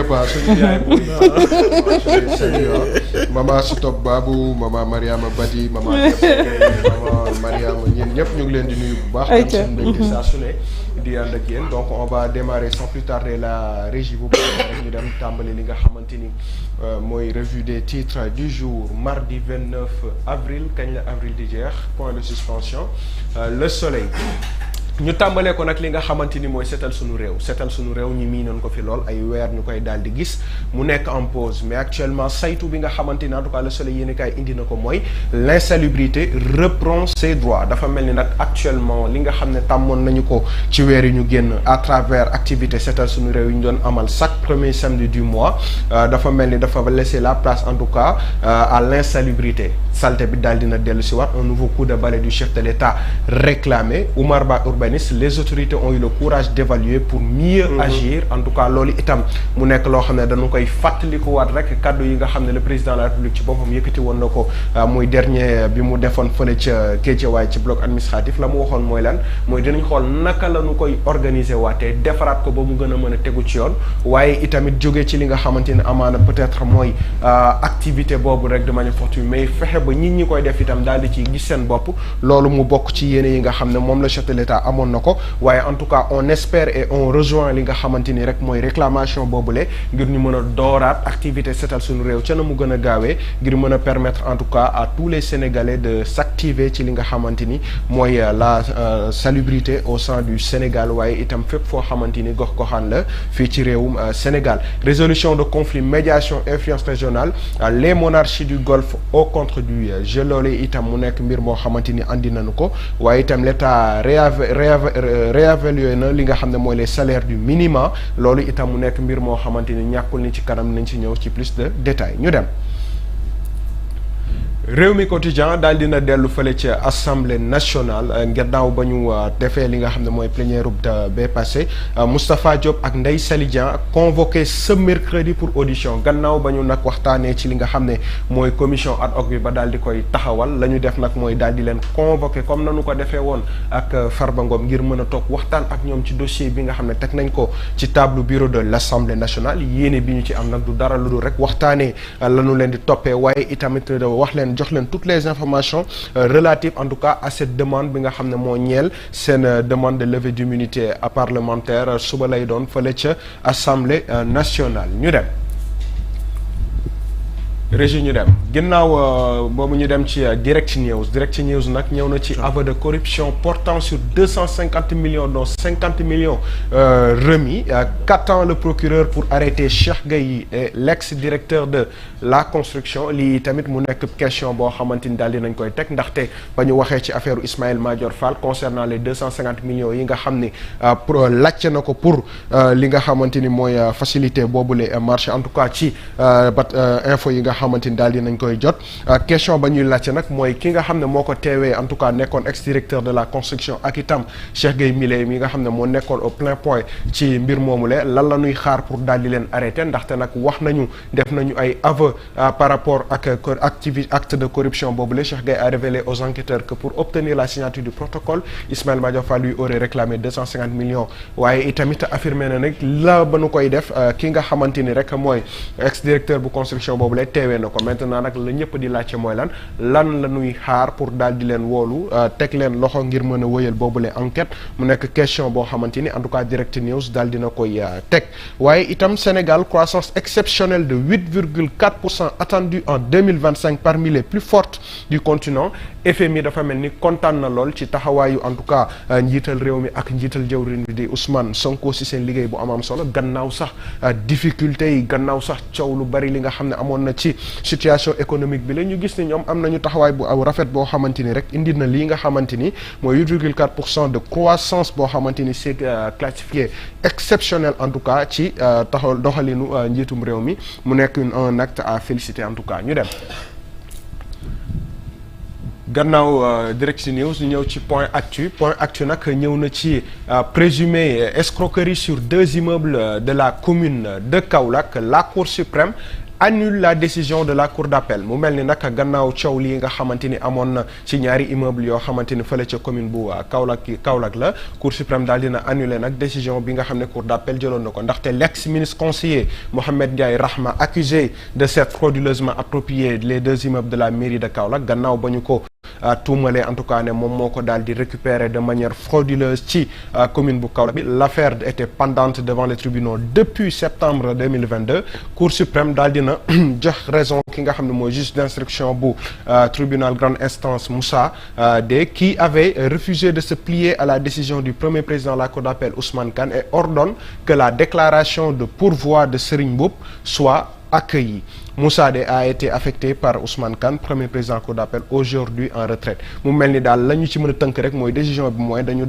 ñëpp suñu yaay maman Sitop Babou maman Mariama Badi maman Mariama ñeen ñëpp ñu ngi leen di nuyu bu baax. am seen mbégte saa su ne di ànd ak yéen donc on va démarrer sans plus tarder la régie bu baax rek ñu dem tàmbali li nga xamante ni mooy revue des titres du jour mardi 29 avril kañ la avril di jeex point de suspension le soleil. ñu tàmbalee ko nag li nga xamante ni mooy seetal sunu réew ñi miinoon ko fi lool ay weer ñu koy daal di gis mu nekk en pause mais actuellement saytu bi nga xamante ni en tout cas le soleil yéen kaay indi na ko mooy l'insalubrité reprend ses droits dafa mel ni nag actuellement li nga xam ne tàmmoon nañu ko ci weer yi ñu génn à travers activité seetal sunu réew yi ñu doon amal chaque premier samedi du mois dafa mel ni dafa laisser la place en tout cas à l'insalubrité salte bi daal dina dellu si waat un nouveau coup de balai du chef de l'État réclamé Oumar Ba les autorités ont eu le courage d'évaluer pour mieux agir en tout cas loolu itam mu nekk loo xam ne dañu koy fàttalikuwaat rek kaddu yi nga xam ne le président de la République ci boppam yëkkati woon na ko muy dernier bi mu defoon fële ca Guédiawaye ci bloc administratif la mu waxoon mooy lan mooy dinañ xool naka la ñu koy organiser waatee defaraat ko ba mu gën a mën a tegu ci yoon waaye itamit jóge ci li nga xamante ne amaana peut-être mooy activité boobu rek de manière fortuite mais fexe ba nit ñi koy def itam daal di ci gis seen bopp loolu mu bokk ci yéene yi nga xam ne moom la chef de l'État amoon na ko waaye en tout cas on espère et on rejoint li nga xamante ni rek mooy réclamation boobule ngir ñu mën a dooraat activité seetal suñu réew ca na mu gën a gaawee ngir mën a permettre en tout cas à tous les Sénégalais de s'activer ci li nga xamante ni mooy la salubrité au sein du Sénégal waaye itam fépp foo xamante ni gox-goxaan la fii ci réewum Sénégal résolution de conflit médiation influence régionale les monarchies du Golfe au contre du jeu loolu itam mu nekk mbir moo xamante ni andi nañu ko waaye itam l'État réévalué na li nga xam ne mooy les salaires du minimum loolu itam mu nekk mbir moo xamante ni ñàkkul ni ci kanam nañ ci ñëw ci plus de détails ñu dem réew mi quotidien daal dina dellu fële ci assemblée nationale gannaaw ba ñu defee li nga xam ne mooy plénière ba passé Moustapha Diop ak Ndeye Saly Dieng convoqué ce mercredi pour audition gannaaw ba ñu nag waxtaanee ci li nga xam ne mooy commission ad hoc bi ba daal di koy taxawal la ñu def nag mooy daal di leen convoqué comme nanu ko defee woon ak Farba Ngom ngir mën a toog waxtaan ak ñoom ci dossier bi nga xam ne teg nañ ko ci table bureau de l'assemblée nationale yéene bi ñu ci am nag du dara lu dul rek waxtaanee la ñu leen di toppee waaye itamit wax leen jox leen toutes les informations relatives en tout cas à cette demande bi nga xam ne moo ñeel seen demande de levée d'immunité parlementaire suba lay doon fële ca assemblée nationale ñu dem régi ñu dem ginnaaw boobu ñu dem ci direct news nag ñëw na ci aveu de corruption portant sur 250 millions dont 50 millions remis qu'attend le procureur pour arrêter Cheikh Gueye l'ex-directeur de la construction lii tamit mu nekk question boo xamante ni daal dinañ koy teg ndaxte ba ñu waxee ci affaire Ismaïla Madior Fall concernant les 250 millions yi nga xam ni laajte na ko pour li nga xamante ni mooy facilité boobule marché en tout cas ci info yi nga xamante ni daal dinañ koy jot question ba ñuy laajte nag mooy ki nga xam ne moo ko teewee en tout cas nekkoon ex-directeur de la construction ak itam Cheikh Gueye Milé mi nga xam ne moo nekkoon au plein point ci mbir moomule lan la ñuy xaar pour daal di leen arrêter ndaxte nag wax nañu def nañu ay aveu par rapport ak acte de corruption boobule Cheikh Gueye a révélé aux enquêteurs que pour obtenir la signature du protocole Ismaïla Madior Fall lui aurait réclamé 250 millions waaye itamit affirmé na nag la ba nu koy def ki nga xamante ni rek mooy ex-directeur bu construction boobule teewee na ko maintenant nag la ñëpp di laajte mooy lan la ñuy xaar pour daal di leen woolu teg leen loxo ngir mën a wëyal boobule enquête mu nekk question boo xamante ni en tout cas direct news daal dina koy teg waaye itam Sénégal croissance exceptionnelle de 8,4% attendue en 2025 parmi les plus fortes du continent FMI dafa mel ni kontaan na lool ci taxawaayu en tout cas njiital réew mi ak njiital jawriñ bi di Ousmane Sonko si seen liggéey bu am solo gannaaw sax difficulté yi gannaaw sax coow lu bari li nga xam ne amoon na ci situation économique bi la ñu gis ni ñoom am nañu taxawaay bu aw rafet boo xamante ni rek indi na lii nga xamante ni mooy 8,4% de croissance boo xamante ni c'est classifié exceptionnel en tout cas ci doxalinu njiitum réew mi mu nekk un acte à féliciter en tout cas ñu dem gannaaw direct news ñu ñëw ci point actu nag ñëw na ci présumé escroquerie sur 2 immeubles de la commune de Kaolack la Cour suprême annule la décision de la cour d'appel mu mel ni nag gannaaw coow lii nga xamante ni amoon na ci ñaari immeuble yoo xamante ni fële ca commune bu Kaolack la cour suprême daal dina annuler nag décision bi nga xam ne cour d'appel jëloon na ko ndaxte l'ex-ministre conseiller Mohamed Ndiaye Rahma accusé de s'être frauduleusement approprié les 2 immeubles de la mairie de Kaolack gannaaw ba ñu ko tuumalee en tout cas ne moom moo ko daal di récupérer de manière frauduleuse ci commune bu Kaolack bi l'affaire était pendante devant les tribunaux depuis septembre 2022 cour suprême daal dina jox raison ki nga xam ne mooy juge d'instruction bu tribunal grande instance Moussa Dey qui avait refusé de se plier à la décision du premier président de la cour d'appel Ousmane Kane et ordonne que la déclaration de pourvoi de Serigne Mboup soit accueillie. Moussa Dey a été affecté par Ousmane Kane premier président cour d'appel aujourd'hui en retraite mu mel ni daal la ñu ci mën a tënk rek mooy décision bi mooy dañuy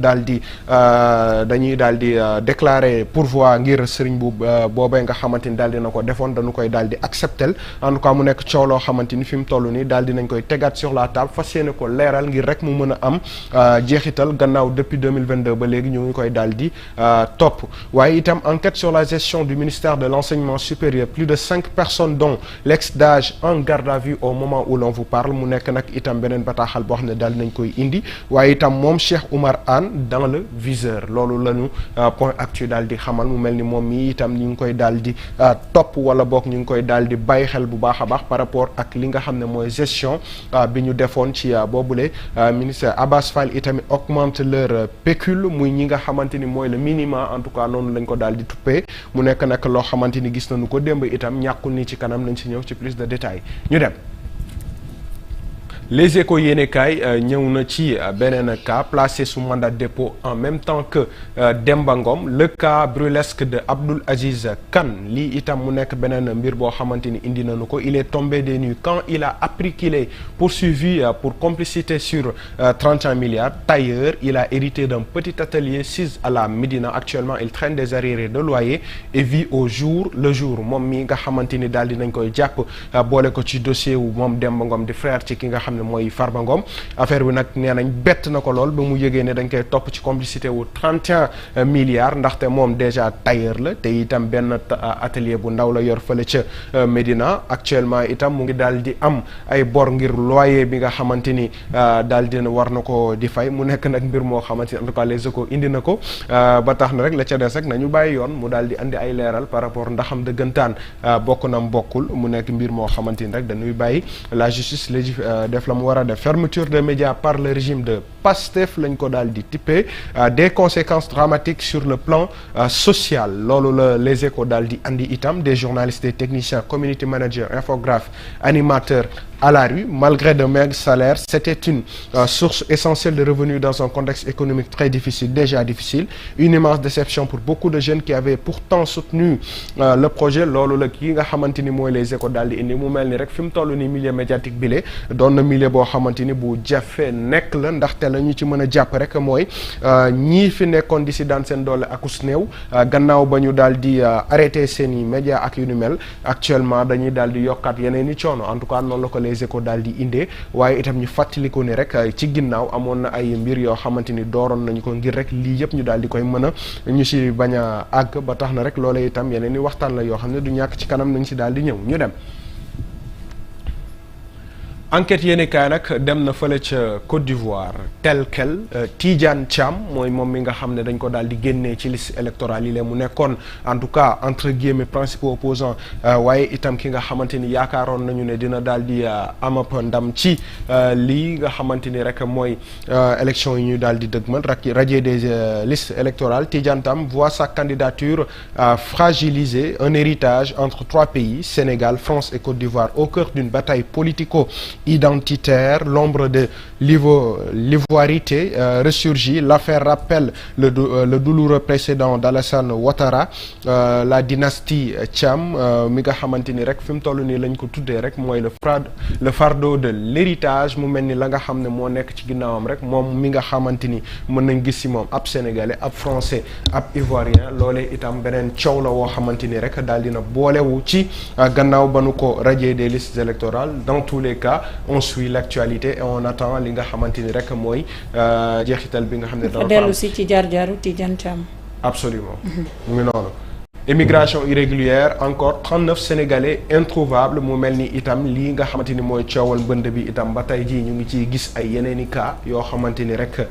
daal di déclarer pourvoi ngir Serigne Mboup boobee nga xamante ni daal dina ko defoon dañu koy daal di accepter en tout cas mu nekk coow loo xamante ni fi mu toll nii daal dinañ koy tegaat sur la table fas yéene ko leeral ngir rek mu mën a am jeexital gannaaw depuis 2022 ba léegi ñu ngi koy daal di topp waaye itam enquête sur la gestion du ministère de l'enseignement supérieur plus de 5 personnes dont l'ex-DAGE en garde à vue au moment où l'on vous parle mu nekk nag itam beneen bataaxal boo xam ne daal nañ koy indi waaye itam moom Cheikh Oumar Anne dans le viseur loolu lañu point actu daal di xamal mu mel ni moom mi itam ñu ngi koy daal di topp wala boog ñu ngi koy daal di bàyyi xel bu baax a baax par rapport ak li nga xam ne mooy gestion bi ñu defoon ci boobule ministère Abass Fall itamit augmente leur pécule muy ñi nga xamante ni mooy le minimum en tout cas noonu lañ ko daal di tuppee mu nekk nag loo xamante ni gis nañu ko démb itam ñàkkul ni ci kanam nañ ci ñëw ci plus de détails ñu dem. Les Échos yéenekaay ñëw na ci beneen cas placé sous mandat de dépôt en même temps que Demba Ngom le cas brûlesque de Abdoul Aziz Kane lii itam mu nekk beneen mbir boo xamante ni indi nañu ko il est tombé des nues quand il a appris qu'il est poursuivi pour complicité sur 31 milliards tailleur il a hérité d'un petit atelier sis à la Médina actuellement il traîne des arriérés de loyer et vit au jour le jour moom mi nga xamante ni daal dinañ koy jàpp boole ko ci dossier wu moom Demba Ngom di frère ci ki nga xam ne mooy Farba Ngom affaire bi nag nee nañ bett na ko lool ba mu yëgee ne dañ koy topp ci complicité wu 31 milliards ndaxte moom déjà tailleur la te itam benn atelier bu ndaw la yor fële ca Médina actuellement itam mu ngi daal di am ay bor ngir loyer bi nga xamante ni daal dina war na ko di fay mu nekk nag mbir moo xamante ni en tout cas les Échos indi na ko ba tax na rek la ca des rek nañu bàyyi yoon mu daal di andi ay leeral par rapport ndaxam dëggantaan bokk na bokkul mu nekk mbir moo xamante ni rek dañuy bàyyi la justice def la mu war a def fermeture de médias par le régime de Pastef lañ ko daal di tippee des conséquences dramatiques sur le plan social loolu la les Échos daal di andi itam des journalistes des techniciens community managers infographes animateurs à la rue malgré de maigres salaires c'était une source essentielle de revenus dans un contexte économique très difficile déjà difficile une immense déception pour beaucoup de jeunes qui avaient pourtant soutenu le projet loolu la kii nga xamante ni mooy les Échos daal di indi mu mel ni rek fi mu toll ni milieu médiatique bi le doon na milieu boo xamante ni bu jafe nekk la ndaxte la ñu ci mën a jàpp rek mooy ñii fi nekkoon di si daan seen doole akus néew gannaaw ba ñu daal di arrêté seen i médias ak yu ni mel actuellement dañuy daal di yokkaat yeneen i coono en tout cas noonu la ko les Échos daal di indee waaye itam ñu fàttaliku ni rek ci ginnaaw amoon na ay mbir yoo xamante ni dooroon nañu ko ngir rek lii yëpp ñu daal di koy mën a ñu si bañ a àgg ba tax na rek loolee itam yeneen i waxtaan la yoo xam ne du ñàkk ci kanam nañ si daal di ñëw ñu dem. enquête yéeni kaay nag dem na fële ca Côte d'Ivoire tel quel Tidiane Thiam mooy moom mi nga xam ne dañ ko daal di génnee ci liste électorale yi lee mu nekkoon en tout cas entre guillemets principaux opposants waaye itam ki nga xamante ni yaakaaroon nañu ne dina daal di amap ndam ci lii nga xamante ni rek mooy élection yi ñu daal di dëgmal radié des listes électorales Tidiane Thiam voit sa candidature fragiliser un héritage entre 3 pays Sénégal, France et Côte d'Ivoire au cœur d'une bataille politico-identitaire. L'ombre de l'ivoirité ressurgit. L'affaire rappelle le douloureux précédent d'Alassane Ouattara. La dynastie Thiam mi nga xamante ni rek fi mu toll nii lañ ko tuddee rek mooy le fardeau de l'héritage mu mel ni la nga xam ne moo nekk ci ginnaawam rek moom mi nga xamante ni mën nañ gis si moom ab sénégalais ab français ab ivoirien loolee itam beneen coow la woo xamante ni rek daal dina boolewu ci gannaaw ba nu ko radier des listes électorales. Dans tous les cas on suit l'actualité et on attend li nga xamante ni rek mooy jeexital bi nga xam ne dafa dellu si ci jaar-jaaru Tidiane Thiam. Absolument mu ngi noonu Immigration irrégulière encore 39 Sénégalais introuvables mu mel ni itam lii nga xamante ni mooy coowal mbënd bi itam ba tey jii ñu ngi ciy gis ay yeneeni cas yoo xamante ni rek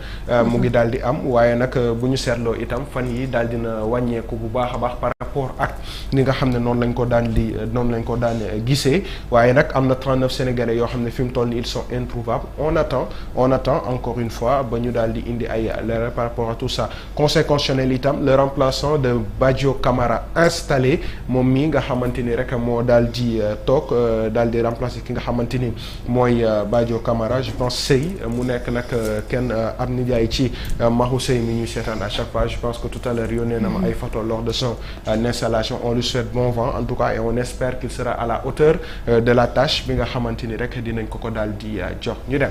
mu ngi daal di am waaye nag bu ñu seetloo itam fan yi daal dina wàññeeku bu baax a baax par rapport ak ni nga xam ne noonu lañ ko daan gisee waaye nag am na 39 Sénégalais yoo xam ne fi mu toll ni ils sont introuvables on attend encore une fois ba ñu daal di indi ay leeral par rapport à tout ça. Conseil constitutionnel itam le remplaçant de Badio Camara installé moom mii nga xamante ni rek moo daal di toog daal di remplacer ki nga xamante ni mooy Badio Camara je pense Sey mu nekk nag kenn am nijaay ci Mahou Sey mi ñuy seetaan à chaque fois je pense que tout à l'heure yónnee na ma ay photos lors de son installation on lui souhaite bon vent en tout cas et on espère qu'il sera à la hauteur de la tâche bi nga xamante ni rek dinañ ko daal di jox ñu dem.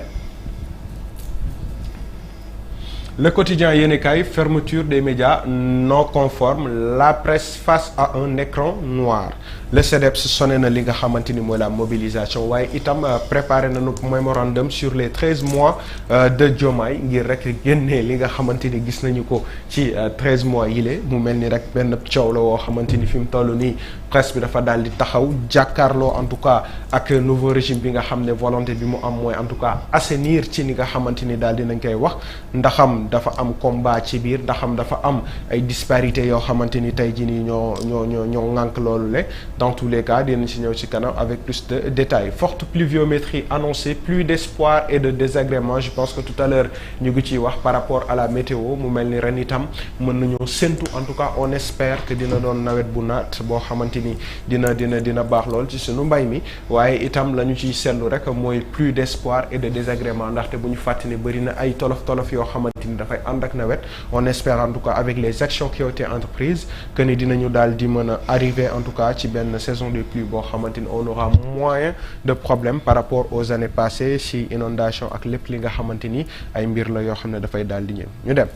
Le quotidien yéenekaay fermeture des médias non conformes la presse face à un écran noir le CDEPS sonné na li nga xamante ni mooy la mobilisation waaye itam préparé nañu mémorandum sur les 13 mois de Diomaye ngir rek génnee li nga xamante ni gis nañu ko ci 13 mois yile mu mel ni rek benn coow la woo xamante ni fi mu toll nii presse bi dafa daal di taxaw jàkkaarloo en tout cas ak nouveau régime bi nga xam ne volonté bi mu am mooy en tout cas assainir ci ni nga xamante ni daal dinañ koy wax ndaxam dafa am combat ci biir ndaxam dafa am ay disparités yoo xamante ni tey jii nii ñoo ŋànk loolu le dans tous les cas dinañ si ñëw ci kanam avec plus de détails forte pluviométrie annoncée plus d'espoir et de désagrément je pense que tout à l'heure ñu ngi ciy wax par rapport à la météo mu mel ni ren itam mën nañoo séntu en tout cas on espère que dina doon nawet bu naat boo xamante ni dina baax lool ci suñu mbay mi waaye itam la ñu ciy seetlu rek mooy plus d'espoir et de désagrément ndaxte bu ñu fàttali bëri na ay tolof yoo xamante ni dafay ànd ak nawet on espère en tout cas avec les actions qui ont été entreprises que ni dinañu daal di mën a arriver en tout cas ci benn saison de pluie boo xamante ni on aura moins de problèmes par rapport aux années passées ci inondation ak lépp li nga xamante ni ay mbir la yoo xam ne dafay daal di ñëw ñu dem.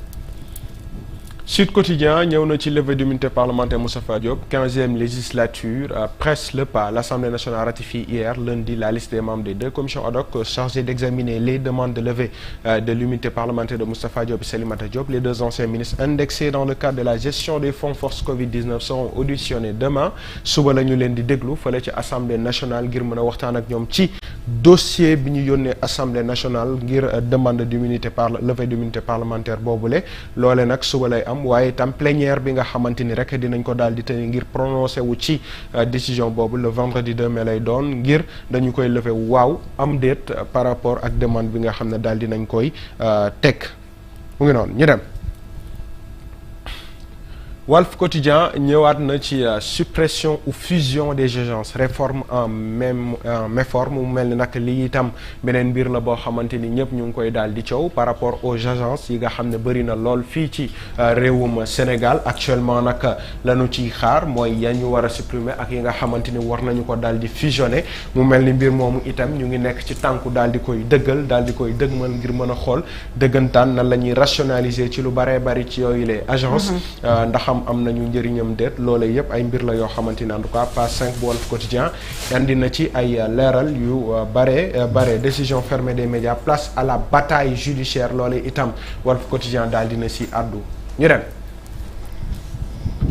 Sud Quotidien ñëw na ci levée d'immunité parlementaire Moustapha Diop 15e législature presse le pas l'Assemblée nationale ratifie hier lundi la liste des membres des deux commissions ad hoc chargées d'examiner les demandes de levée de l'immunité parlementaire de Moustapha Diop et Salimata Diop. Les deux anciens ministres indexés dans le cadre de la gestion des fonds force Covid-19 seront auditionnés demain suba la ñu leen di déglu fële ci Assemblée nationale ngir mën a waxtaan ak ñoom ci dossier bi ñu yónnee Assemblée nationale ngir demande d'immunité levée d'immunité parlementaire boobule loole nag suba lay am waaye itam plénière bi nga xamante ni rek dinañ ko daal di tënk ngir prononcé wu ci décision boobu le vendredi 2 mai lay doon ngir dañu koy lever waaw am déet par rapport ak demande bi nga xam ne daal dinañ koy teg mu ngi noonu ñu dem. Walf Quotidien ñëwaat na ci suppression ou fusion des agences réforme en méforme mu mel ni nag lii itam beneen mbir la boo xamante ni ñëpp ñu ngi koy daal di coow par rapport aux agences yi nga xam ne bëri na lool fii ci réewum Sénégal actuellement nag la ñu ciy xaar mooy ya ñu war a supprimer ak yi nga xamante ni war nañu ko daal di fusionner mu mel ni mbir moomu itam ñu ngi nekk ci tànku daal di koy dëggal daal di koy dëgmal ngir mën a xool dëggantaan nan la ñuy rationaliser ci lu baree bari ci yooyu les agences ndax am nañu njëriñam déet loolee yëpp ay mbir la yoo xamante ni en tout cas page 5 bu Walf Quotidien andi na ci ay leeral yu bare décision fermée des médias place à la bataille judiciaire loolee itam Walf Quotidien daal dina si àddu ñu dem.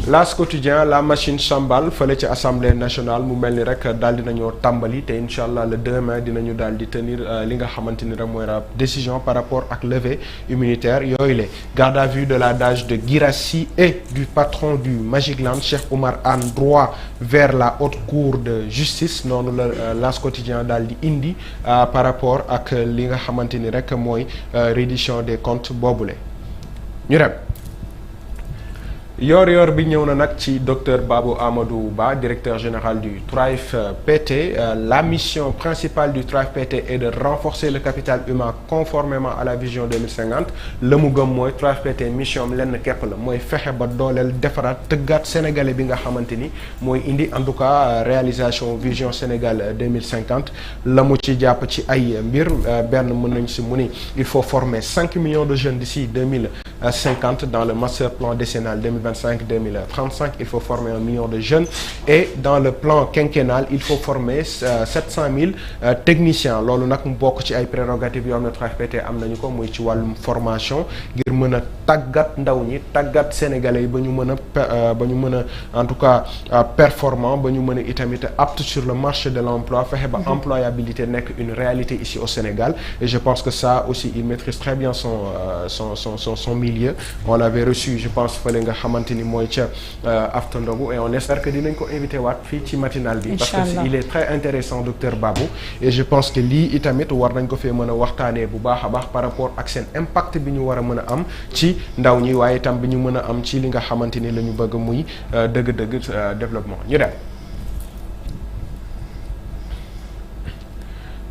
L'As Quotidien la machine s'emballe fële ci Assemblée nationale mu mel ni rek daal dinañoo tàmbali te incha allah le 2 mai dinañu daal di tenir li nga xamante ni rek mooy la décision par rapport ak levée immunitaire yooyu la garde à vue de la DAGE de Guirassy et du patron du Magic Land Cheikh Oumar Anne droit vers la haute cour de justice noonu la L'As Quotidien daal di indi par rapport ak li nga xamante ni rek mooy reddition des comptes boobule ñu dem. yor bi ñëw na nag ci docteur Babou Amadou Ba directeur général du TRAIF-PT la mission principale du TRAIF-PT est de renforcer le capital humain conformément à la vision 2050 la mu gëm mooy TRAIF-PT mission am lenn képp la mooy fexe ba dooleel defaraat tëggaat sénégalais bi nga xamante ni mooy indi en tout cas réalisation vision Sénégal 2050 la mu ci jàpp ci ay mbir benn mën nañ si mu ni il faut former 5 millions de jeunes d'ici 2050 dans le master plan décennal 2025-2035 il faut former 1 million de jeunes et dans le plan quinquennal il faut former 700 000 techniciens loolu nag mu bokk ci ay prérogatives yoo xam ne TRAIF-PT am nañu ko muy ci wàllum formation ngir mën a tàggat ndaw ñi tàggat sénégalais yi ba ñu mën a en tout cas performant ba ñu mën a itamit apte sur le marché de l'emploi fexe ba employabilité nekk une réalité ici au Sénégal et je pense que ça aussi il maîtrise très bien son milieu. On l'avait reçu je pense fële nga xamante ni mooy ca after ndogu et on espère que dinañ ko invité waat fii ci matinal bi parce que il est très intéressant docteur Babou et je pense que lii itamit war nañ ko fee mën a waxtaanee bu baax a baax par rapport ak seen impact bi ñu war a mën a am ci ndaw ñi waaye itam bi ñu mën a am ci li nga xamante ni la ñu bëgg muy dëgg-dëgg développement ñu dem.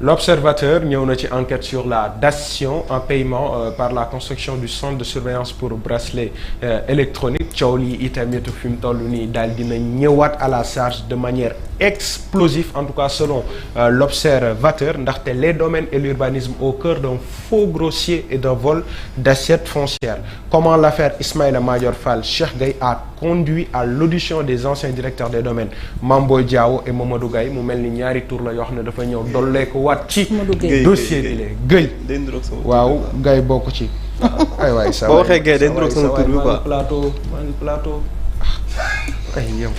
L'Observateur ñëw na ci enquête sur la datation en paiement par la construction du centre de surveillance pour bracelet électronique coow lii itamit fi mu toll nii daal dina ñëwaat à la charge de manière explosive en tout cas selon l'Observateur ndaxte les domaines et l'urbanisme au cœur d'un faux grossier et d'un vol d'assiettes foncières. Comment l'affaire Ismaïla Madior Fall Cheikh Gueye a conduit à l'audition des anciens directeurs des domaines Mame Boye Diao et Mamadou Gaye mu mel ni ñaari tur la yoo xam ne dafa ñëw dollee ko waat ci dossier bi lee Gueye waaw Gaye bokk ci ay waay sa boo waxee Gaye day ndroog sama tur bi quoi maa ngi plateau ay yow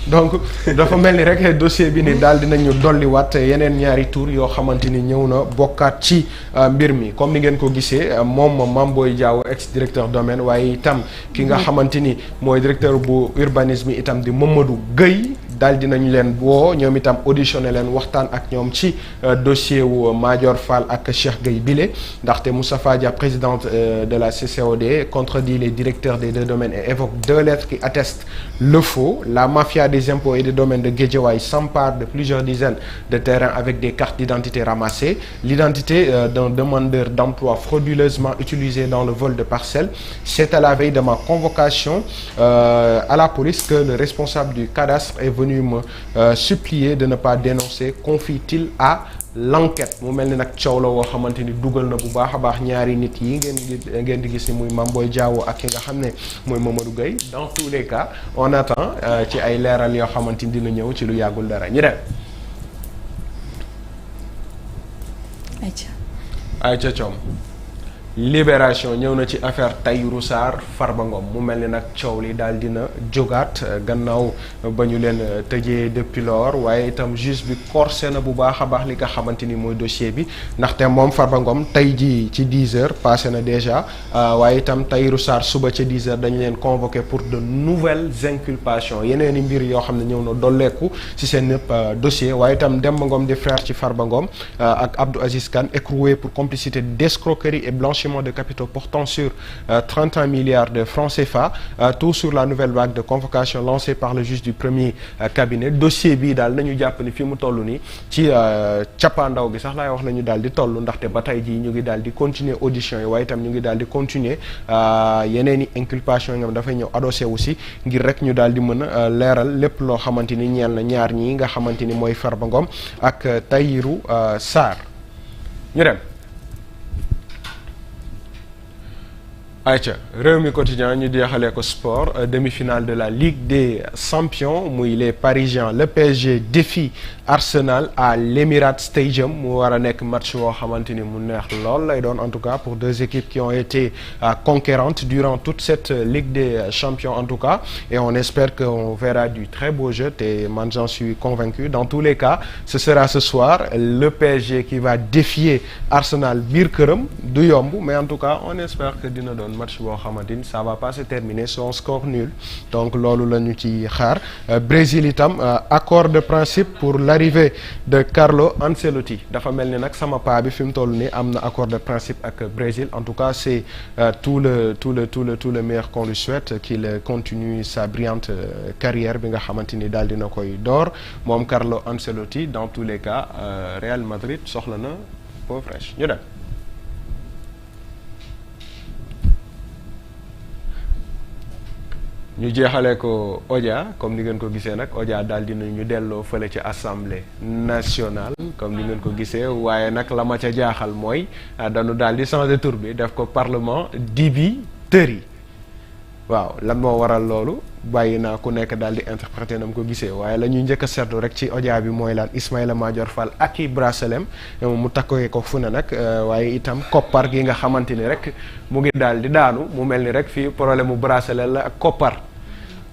donc dafa mel ni rek dossier bi ni daal dinañu dolliwaat yeneen ñaari tour yoo xamante ni ñëw na bokkaat ci mbir mi comme ni ngeen ko gisee moom Mame Boye Diao ex directeur domaine waaye itam ki nga xamante ni mooy directeur bu urbanisme itam di Mamadou Gueye daal dinañu leen woo ñoom itam auditionné leen waxtaan ak ñoom ci dossier wu Madior Fall ak Cheikh Gueye bile ndaxte Moustapha Dia présidente de la CCOD contredit les directeurs des deux domaines et évoque deux lettres qui attestent le faux. La mafia des impôts et des domaines de Guédiawaye s'empare de plusieurs dizaines de terrains avec des cartes d'identité ramassées. L'identité d'un demandeur d'emploi frauduleusement utilisée dans le vol de parcelles. C'est à la veille de ma convocation à la police que le responsable du cadastre est venu me supplier de ne pas dénoncer, confie-t-il à l'enquête. Mu mel ni nag coow la woo xamante ni dugal na bu baax a baax ñaari nit yi ngeen di gis ni muy Mame Boye Diao ak ki nga xam ne mooy Mamadou Gueye. Dans tous les cas on attend ci ay leeral yoo xamante ni dina ñëw ci lu yàggul dara ñu dem. Aïcha Thiam Libération ñëw na ci affaire Tahirou Sarr Farba Ngom mu mel ni nag coow li daal dina jógaat gannaaw ba ñu leen tëjee depuis lors waaye itam juge bi corsé na bu baax a baax li nga xamante ni mooy dossier bi ndaxte moom Farba Ngom tey jii ci 10 heures passé na déjà waaye itam Tahirou Sarr suba ca 10 heures dañu leen convoqué pour de nouvelles inculpations yeneen i mbir yoo xam ne ñëw na dolleeku ci seen nëpp dossier waaye itam Demba Ngom di frère ci Farba Ngom ak Abdou Aziz Kane écroué pour complicité d'escroquerie et blanchiment de capitaux portant sur 31 milliards de francs CFA, tout sur la nouvelle vague de convocation lancée par le juge du premier cabinet. Dossier bi daal nañu jàpp ni fi mu toll nii ci cappaandaw gi sax laay wax nañu daal di toll ndaxte ba tey jii ñu ngi daal di continuer audition yi waaye itam ñu ngi daal di continuer yeneen i inculpation yi nga xam dafay ñëw adossé aussi ngir rek ñu daal di mën a leeral lépp loo xamante ni ñeel na ñaar ñii nga xamante ni mooy Farba Ngom ak Tahirou Sarr ñu dem. Aïcha Rewmi Quotidien ñu jeexalee ko sport demi-finale de la Ligue des Champions muy les Parisiens le PSG défie Arsenal à l'Emirates Stadium mu war a nekk match woo xamante ni mu neex lool lay doon en tout cas pour deux équipes qui ont été conquérantes durant toute cette Ligue des Champions en tout cas et on espère qu'on verra du très beau jeu et man j'en suis convaincu dans tous les cas ce sera ce soir le PSG qui va défier Arsenal biir këram du yomb mais en tout cas on espère que dina doon match boo xamante ni ça va pas se terminer sur un score nul donc loolu la ñu ci xaar Brésil itam accord de principe pour l'arrivée de Carlo Ancelotti dafa mel ni nag sama paa bi fi mu toll nii am na accord de principe ak Brésil en tout cas c'est tout le meilleur qu'on lui souhaite qu'il continue sa brillante carrière bi nga xamante ni daal dina koy door moom Carlo Ancelotti dans tous les cas Real Madrid soxla na peau fraîche ñu dem. ñu jeexalee ko Odia comme ni ngeen ko gisee nag Odia daal dina ñu delloo fële ci assemblée nationale comme ni ngeen ko gisee waaye nag la ma ca jaaxal mooy dañu daal di changer tur bi def ko parlement dibiteri waaw lan moo waral loolu bàyyi naa ku nekk daal di interpréter na mu ko gisee waaye la ñuy njëkk a seetlu rek ci audio bi mooy lan Ismaïla Madior Fall ak i bracelet mu takkee ko fu ne nag waaye itam koppar gi nga xamante ni rek mu ngi daal di daanu mu mel ni rek fii problème mu bracelet la ak koppar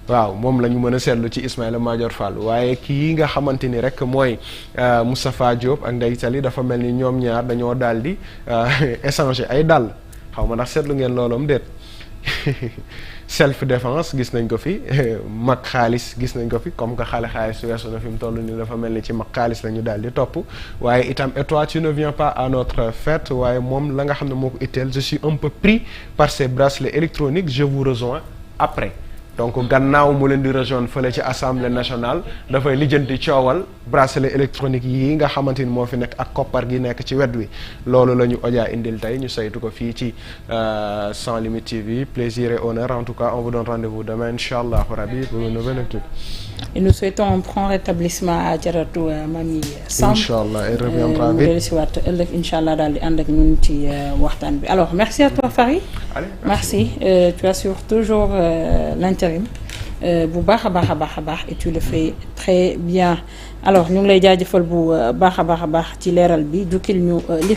waaw moom la ñu mën a seetlu ci Ismaïla Madior Fall waaye kii nga xamante ni rek mooy Moustapha Diop ak Ndeye Tali dafa mel ni ñoom ñaar dañoo daal di échanger ay dàll xaw ma ndax seetlu ngeen loolum déet self défense gis nañ ko fi mag xaalis gis nañ ko fi comme que xale xaalis weesu na fi mu toll nii dafa mel ni ci mag xaalis la ñu daal di topp waaye itam et toi tu ne viens pas à notre fête waaye moom la nga xam ne moo ko itteel je suis un peu pris par ces bracelets électroniques je vous rejoins après donc gannaaw mu leen di rejoindre fële ci assemblée nationale dafay lijjanti coowal bracelet électronique yi nga xamante ni moo fi nekk ak koppar gi nekk ci wet wi loolu la ñu Odia indil tey ñu saytu ko fii ci Sans Limites TV plaisir et honneur en tout cas on vous donne rendez-vous demain inchallah rabbi pour une nouvelle étude. Et nous souhaitons un prompt rétablissement à Jaratou Mamy Samb. Inch'Allah elle reviendra vite. mu dellu si waat ëllëg inch'Allah daal di ànd ak ñun ci waxtaan bi alors merci à toi Fary. Allez, merci tu assures toujours l'intérim bu baax a baax a baax a baax et tu le fais très bien alors ñu ngi lay jaajëfal bu baax a baax a baax ci leeral bi jukkil ñu li